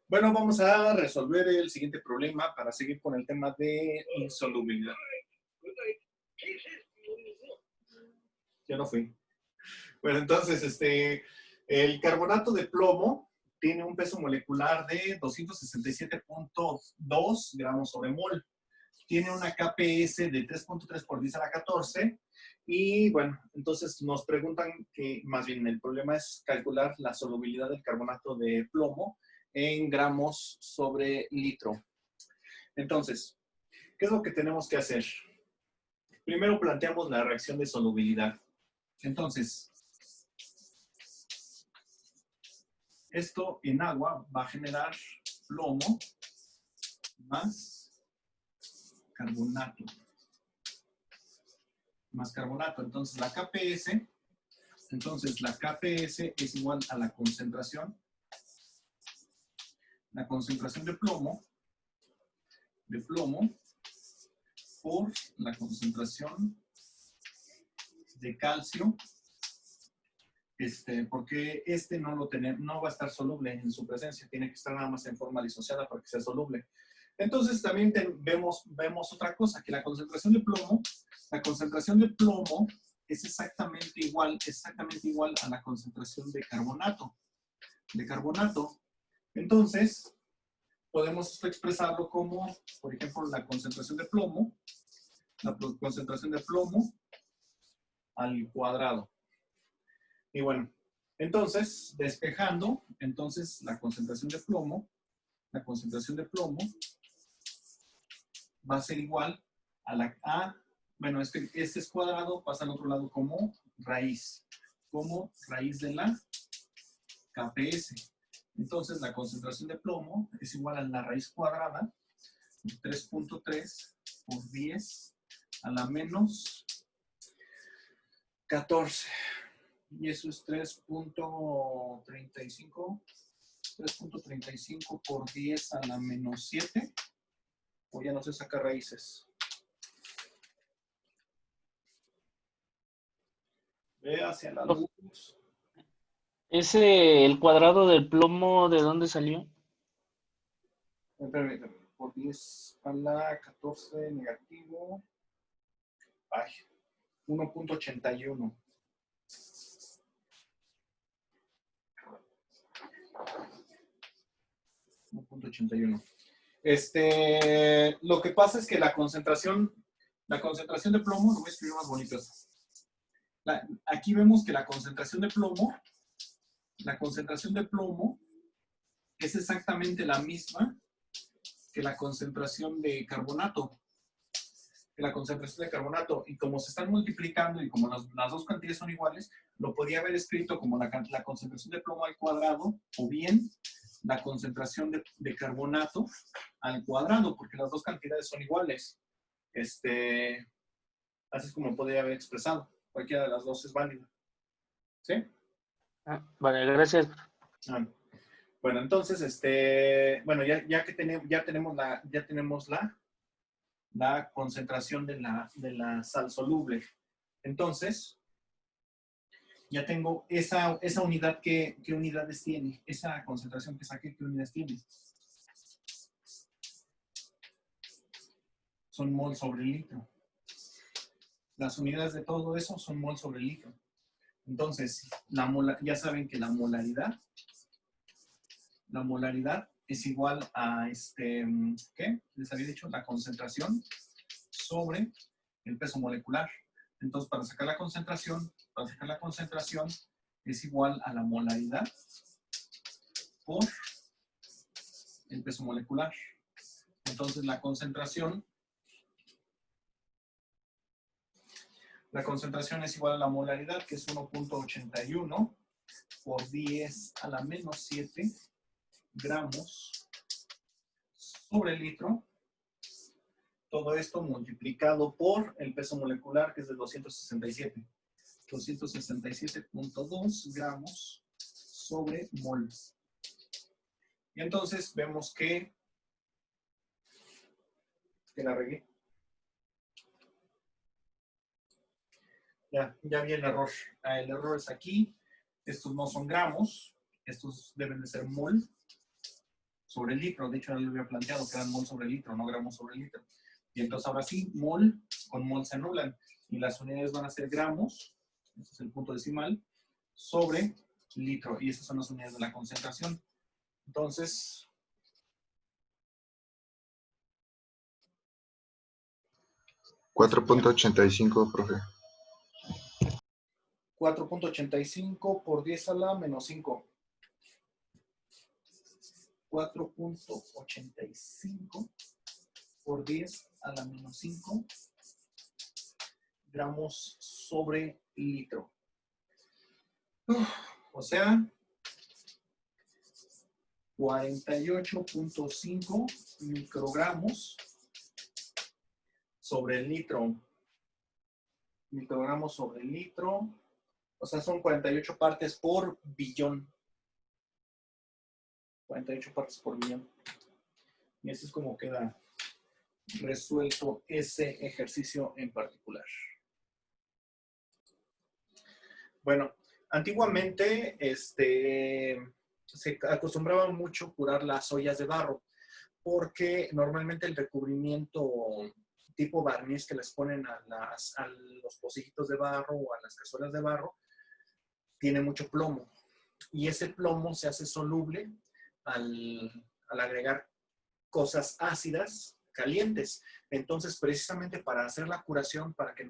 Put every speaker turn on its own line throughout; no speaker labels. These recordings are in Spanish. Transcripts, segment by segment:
Bueno, vamos a resolver el siguiente problema para seguir con el tema de insolubilidad. Ya no fui. Bueno, entonces, el carbonato de plomo tiene un peso molecular de 267.2 gramos sobre mol. Tiene una KPS de 3.3 por 10 a la 14. Y bueno, entonces nos preguntan que, más bien, el problema es calcular la solubilidad del carbonato de plomo en gramos sobre litro. Entonces, ¿qué es lo que tenemos que hacer? Primero planteamos la reacción de solubilidad. Entonces, esto en agua va a generar plomo más carbonato. Más carbonato. Entonces, la KPS es igual a la concentración de plomo por la concentración de calcio, porque no va a estar soluble en su presencia, tiene que estar nada más en forma disociada para que sea soluble. Entonces también vemos otra cosa, que la concentración de plomo es exactamente igual a la concentración de carbonato. Entonces, podemos esto expresarlo como, por ejemplo, la concentración de plomo al cuadrado. Y bueno, entonces, despejando, entonces la concentración de plomo va a ser igual a la A, bueno, este es cuadrado, pasa al otro lado como raíz de la KPS. Entonces, la concentración de plomo es igual a la raíz cuadrada, 3.3 por 10 a la menos 14. Y eso es 3.35 por 10 a la menos 7. O ya no se saca raíces. Ve hacia la luz.
El cuadrado del plomo, ¿de dónde salió?
Espérame, por 10 a la 14 negativo. Ay, 1.81. Lo que pasa es que la concentración de plomo, lo voy a escribir más bonito. Aquí vemos que la concentración de plomo es exactamente la misma que la concentración de carbonato. Y como se están multiplicando y como las dos cantidades son iguales, lo podía haber escrito como la concentración de plomo al cuadrado, o bien la concentración de carbonato al cuadrado, porque las dos cantidades son iguales. Así es como podría haber expresado. Cualquiera de las dos es válida. ¿Sí?
Vale, gracias.
Bueno, entonces, bueno, ya tenemos la concentración de la sal soluble. Entonces, ya tengo esa unidad. ¿Qué unidades tiene? Esa concentración que saqué, ¿qué unidades tiene? Son mol sobre litro. Las unidades de todo eso son mol sobre litro. Entonces, ya saben que la molaridad es igual a, ¿qué? Les había dicho, la concentración sobre el peso molecular. Entonces, para sacar la concentración es igual a la molaridad por el peso molecular. Entonces, la concentración es igual a la molaridad, que es 1.81 por 10 a la menos 7 gramos sobre litro. Todo esto multiplicado por el peso molecular, que es de 267. 267.2 gramos sobre mol. Y entonces vemos que la regué. Ya vi el error. El error es aquí. Estos no son gramos. Estos deben de ser mol. sobre litro. De hecho, ya lo había planteado que eran mol sobre litro, no gramos sobre litro. Y entonces ahora sí, mol con mol se anulan. Y las unidades van a ser gramos, ese es el punto decimal, sobre litro. Y esas son las unidades de la concentración. Entonces,
4.85, profe.
4.85 por 10 a la menos 5. 4.85 por 10 a la menos 5 gramos sobre litro. O sea, 48.5 microgramos sobre el litro. Microgramos sobre el litro. O sea, son 48 partes por billón. 48 partes por billón. Y así es como queda resuelto ese ejercicio en particular. Bueno, antiguamente se acostumbraba mucho curar las ollas de barro porque normalmente el recubrimiento tipo barniz que les ponen a los pocillitos de barro o a las cazuelas de barro tiene mucho plomo y ese plomo se hace soluble al agregar cosas ácidas calientes. Entonces, precisamente para hacer la curación, para que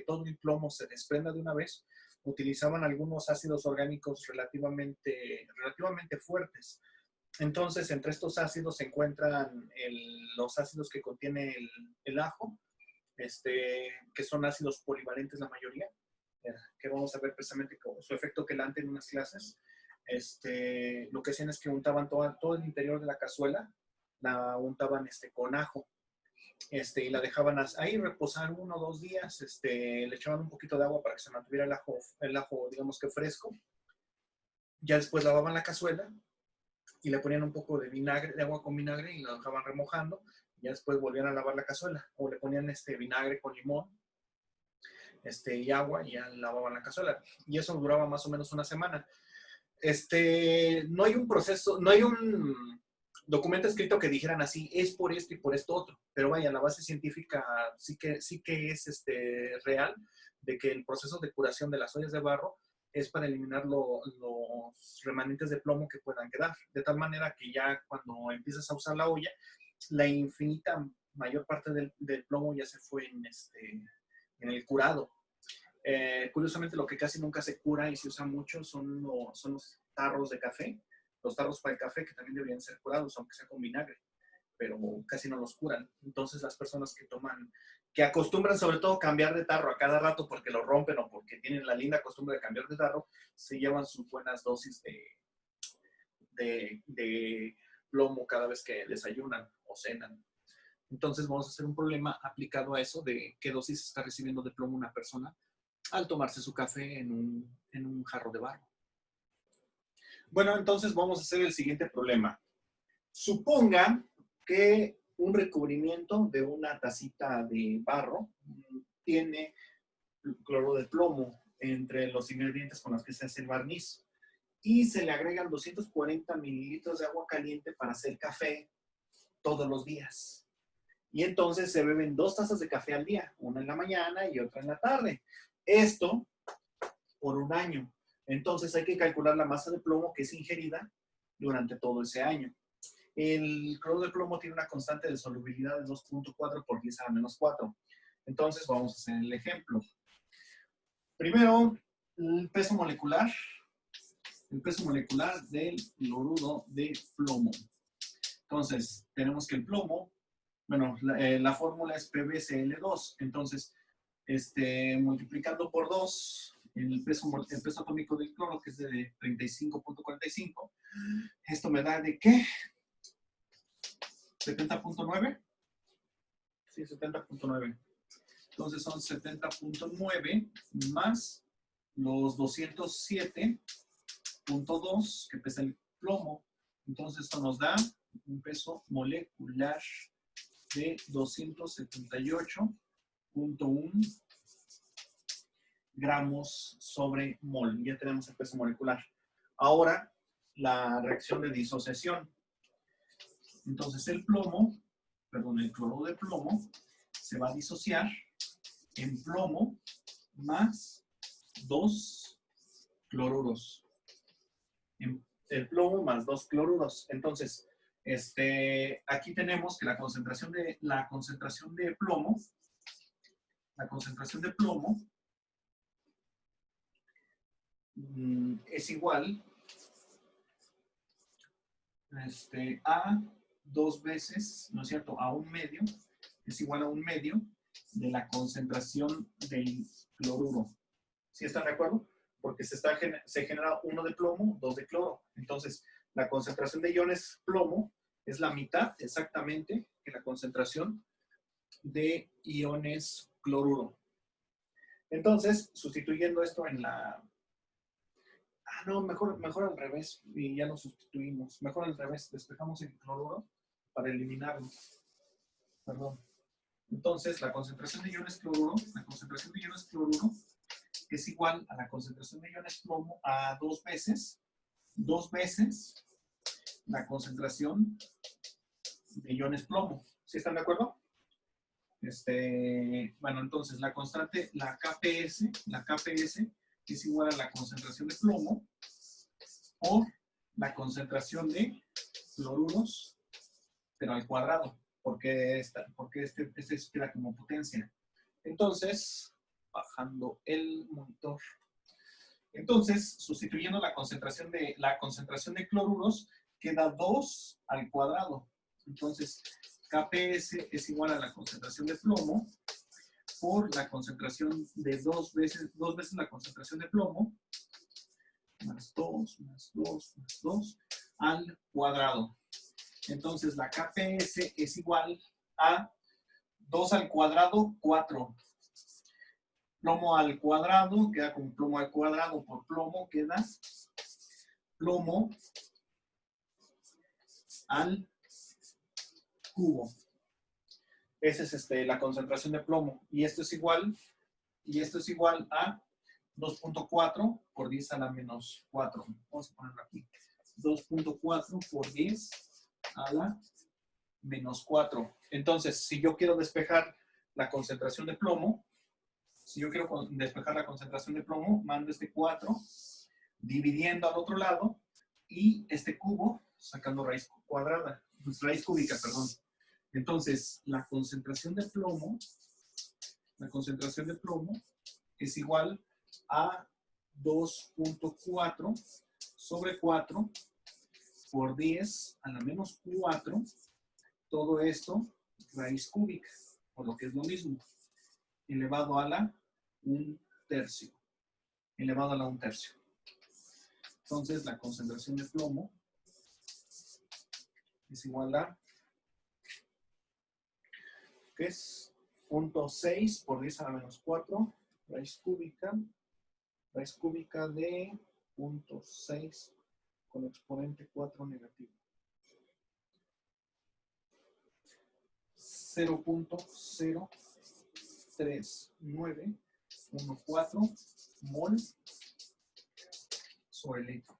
todo el plomo se desprenda de una vez, utilizaban algunos ácidos orgánicos relativamente fuertes. Entonces, entre estos ácidos se encuentran los ácidos que contiene el ajo, que son ácidos polivalentes la mayoría, que vamos a ver precisamente su efecto quelante en unas clases. Lo que hacían es que untaban todo el interior de la cazuela, la untaban con ajo, y la dejaban ahí reposar 1 o 2 días, le echaban un poquito de agua para que se mantuviera el ajo digamos que fresco. Ya después lavaban la cazuela y le ponían un poco de vinagre, de agua con vinagre y la dejaban remojando. Y ya después volvían a lavar la cazuela o le ponían vinagre con limón y agua y ya lavaban la cazuela. Y eso duraba más o menos 1 semana. No hay un proceso, no hay un documento escrito que dijeran así, es por esto y por esto otro, pero vaya, la base científica sí que es real, de que el proceso de curación de las ollas de barro es para eliminar los remanentes de plomo que puedan quedar, de tal manera que ya cuando empiezas a usar la olla, la infinita mayor parte del plomo ya se fue en el curado. Curiosamente, lo que casi nunca se cura y se usa mucho son los tarros de café, los tarros para el café que también deberían ser curados, aunque sea con vinagre, pero casi no los curan. Entonces, las personas que acostumbran sobre todo cambiar de tarro a cada rato porque lo rompen o porque tienen la linda costumbre de cambiar de tarro, se llevan sus buenas dosis de plomo cada vez que desayunan o cenan. Entonces, vamos a hacer un problema aplicado a eso de qué dosis está recibiendo de plomo una persona al tomarse su café en un jarro de barro. Bueno, entonces vamos a hacer el siguiente problema. Suponga que un recubrimiento de una tacita de barro tiene cloruro de plomo entre los ingredientes con los que se hace el barniz y se le agregan 240 mililitros de agua caliente para hacer café todos los días. Y entonces se beben 2 tazas de café al día, una en la mañana y otra en la tarde. Esto por 1 año. Entonces hay que calcular la masa de plomo que es ingerida durante todo ese año. El cloruro de plomo tiene una constante de solubilidad de 2.4 por 10 a la menos 4. Entonces vamos a hacer el ejemplo. Primero, el peso molecular. El peso molecular del cloruro de plomo. Entonces, tenemos que el plomo, bueno, la fórmula es PbCl2. Entonces, multiplicando por 2 el peso atómico del cloro, que es de 35.45, esto me da de ¿qué? 70.9. Sí, 70.9. Entonces son 70.9 más los 207.2 que pesa el plomo. Entonces esto nos da un peso molecular de 278.1 gramos sobre mol. Ya tenemos el peso molecular. Ahora, la reacción de disociación. Entonces el plomo, perdón, el cloruro de plomo se va a disociar en plomo más 2 cloruros. El plomo más 2 cloruros. Entonces, aquí tenemos que la concentración de plomo es igual a 2 veces, ¿no es cierto? A 1/2, es igual a 1/2 de la concentración del cloruro. ¿Sí están de acuerdo? Porque se genera 1 de plomo, 2 de cloro. Entonces, la concentración de iones plomo es la mitad exactamente que la concentración de iones cloruro. Entonces, sustituyendo esto en la... Ah, no, mejor al revés. Y ya lo sustituimos. Mejor al revés. Despejamos el cloruro para eliminarlo. Perdón. Entonces, la concentración de iones cloruro es igual a la concentración de iones plomo a 2 veces la concentración de iones plomo. ¿Sí están de acuerdo? Bueno, entonces la constante, la KPS es igual a la concentración de plomo por la concentración de cloruros, pero al cuadrado, porque este queda como potencia. Entonces, bajando el monitor. Entonces, sustituyendo la concentración de cloruros, queda 2 al cuadrado. Entonces, KPS es igual a la concentración de plomo por la concentración de 2 veces la concentración de plomo, más 2, más 2, más 2, al cuadrado. Entonces, la KPS es igual a 2 al cuadrado, 4. Plomo al cuadrado, queda como plomo al cuadrado por plomo, queda plomo al cubo. Esa es la concentración de plomo. Y esto es igual a 2.4 por 10 a la menos 4. Vamos a ponerlo aquí. 2.4 por 10 a la menos 4. Entonces, si yo quiero despejar la concentración de plomo, mando este 4 dividiendo al otro lado y este cubo sacando raíz cuadrada, pues raíz cúbica, perdón. Entonces, la concentración de plomo es igual a 2.4 sobre 4 por 10 a la menos 4, todo esto raíz cúbica, por lo que es lo mismo, elevado a la 1/3. Entonces, la concentración de plomo es igual a, ¿qué es? 0.6 por 10 a la menos 4, raíz cúbica de 0.6 con exponente 4 negativo. 0.03914 mol sobre litro.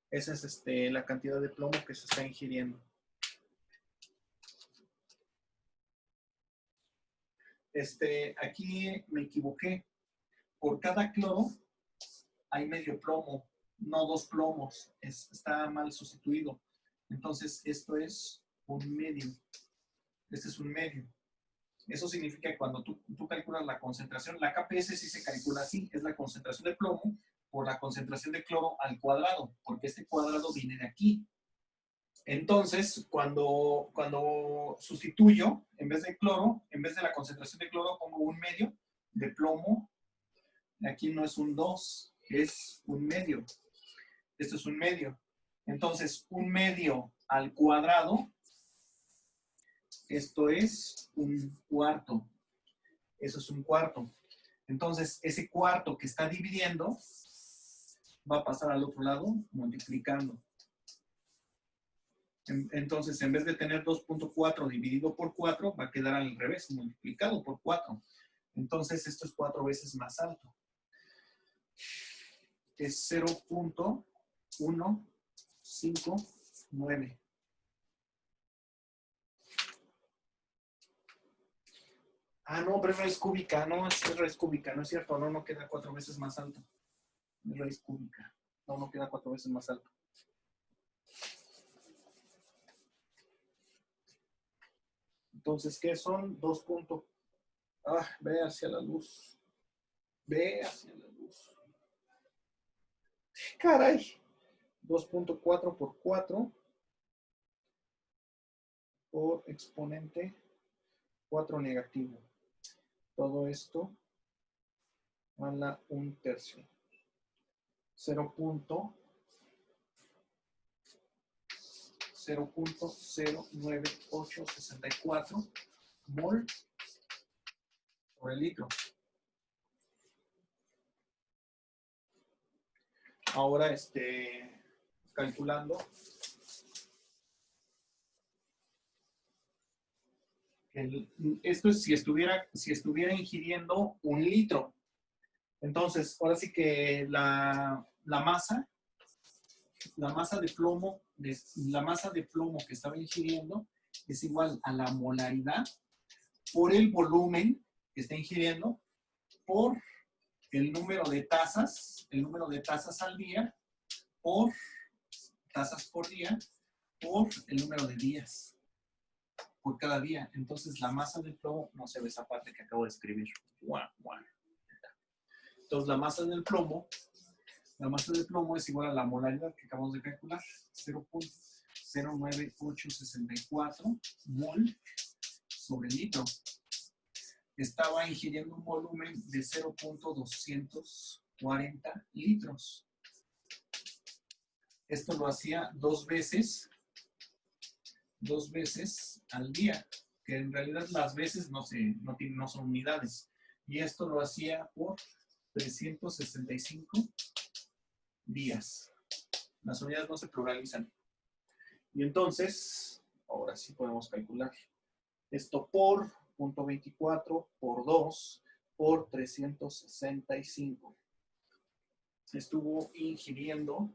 Esa es la cantidad de plomo que se está ingiriendo. Aquí me equivoqué. Por cada cloro hay medio plomo, no 2 plomos. Está mal sustituido. Entonces, esto es un medio. Este es un medio. Eso significa que cuando tú calculas la concentración, la KPS sí se calcula así, es la concentración de plomo por la concentración de cloro al cuadrado, porque este cuadrado viene de aquí. Entonces, cuando sustituyo, en vez de la concentración de cloro, pongo un medio de plomo. Aquí no es un 2, es un medio. Esto es un medio. Entonces, un medio al cuadrado, esto es un cuarto. Eso es un cuarto. Entonces, ese cuarto que está dividiendo va a pasar al otro lado multiplicando. Entonces, en vez de tener 2.4 dividido por 4, va a quedar al revés, multiplicado por 4. Entonces, esto es 4 veces más alto. Es 0.159. Ah, no, pero es raíz cúbica, no, es raíz cúbica, no es cierto, no queda 4 veces más alto. Es raíz cúbica, no queda 4 veces más alto. Entonces, ¿qué son? 2 puntos. Ah, ve hacia la luz. Ve hacia la luz. Caray. 2.4 por 4 por exponente 4 negativo. Todo esto a la 1/3. 0.09864 mol por el litro. Ahora, calculando esto es si estuviera ingiriendo 1 litro. Entonces, ahora sí que la masa de plomo que estaba ingiriendo es igual a la molaridad por el volumen que está ingiriendo por el número de tazas al día por tazas por día por el número de días por cada día. Entonces, la masa del plomo, no se ve esa parte que acabo de escribir. Entonces, la masa del plomo es igual a la molaridad que acabamos de calcular, 0.09864 mol sobre litro. Estaba ingiriendo un volumen de 0.240 litros. Esto lo hacía dos veces al día, que en realidad las veces no son unidades. Y esto lo hacía por 365 días. Las unidades no se pluralizan. Y entonces, ahora sí podemos calcular esto por 0.24 por 2 por 365. Estuvo ingiriendo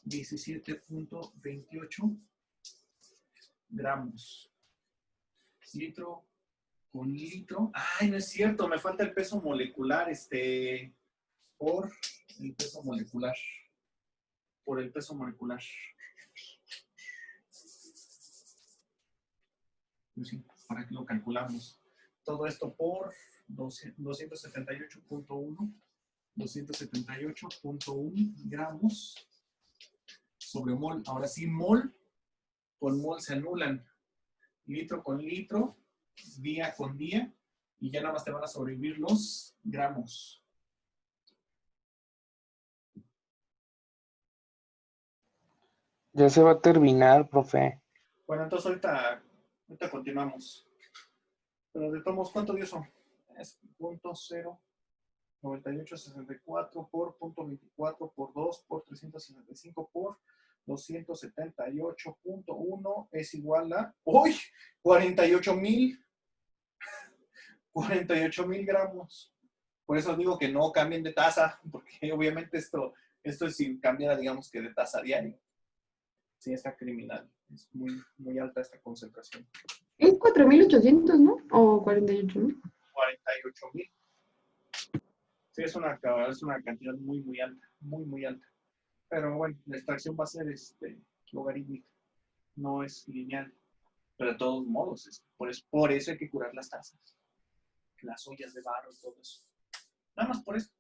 17.28 gramos. Litro con litro. Ay, no es cierto, me falta el peso molecular, por el peso molecular. Por el peso molecular. Sí, para que lo calculamos. Todo esto por 278.1 gramos sobre mol. Ahora sí, mol con mol se anulan. Litro con litro, día con día, y ya nada más te van a sobrevivir los gramos.
Ya se va a terminar, profe.
Bueno, entonces ahorita continuamos. Pero de todos modos, ¿cuántos días son? Es 0.9864 por 0.24 por 2 por 365 por 278.1 es igual a ¡uy! 48,000 gramos. Por eso digo que no cambien de taza, porque obviamente esto es si cambiara, digamos que de taza diario. Sí, está criminal. Es muy, muy alta esta concentración.
Es 4.800, ¿no? ¿O 48.000?
48,000. Sí, es una cantidad muy, muy alta. Muy, muy alta. Pero bueno, la extracción va a ser logarítmica. No es lineal. Pero de todos modos, por eso hay que curar las tazas. Las ollas de barro y todo eso. Nada más por eso.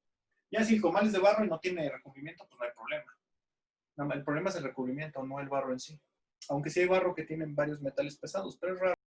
Ya si el comal es de barro y no tiene recubrimiento, pues no hay problema. El problema es el recubrimiento, no el barro en sí. Aunque sí hay barro que tienen varios metales pesados, pero es raro.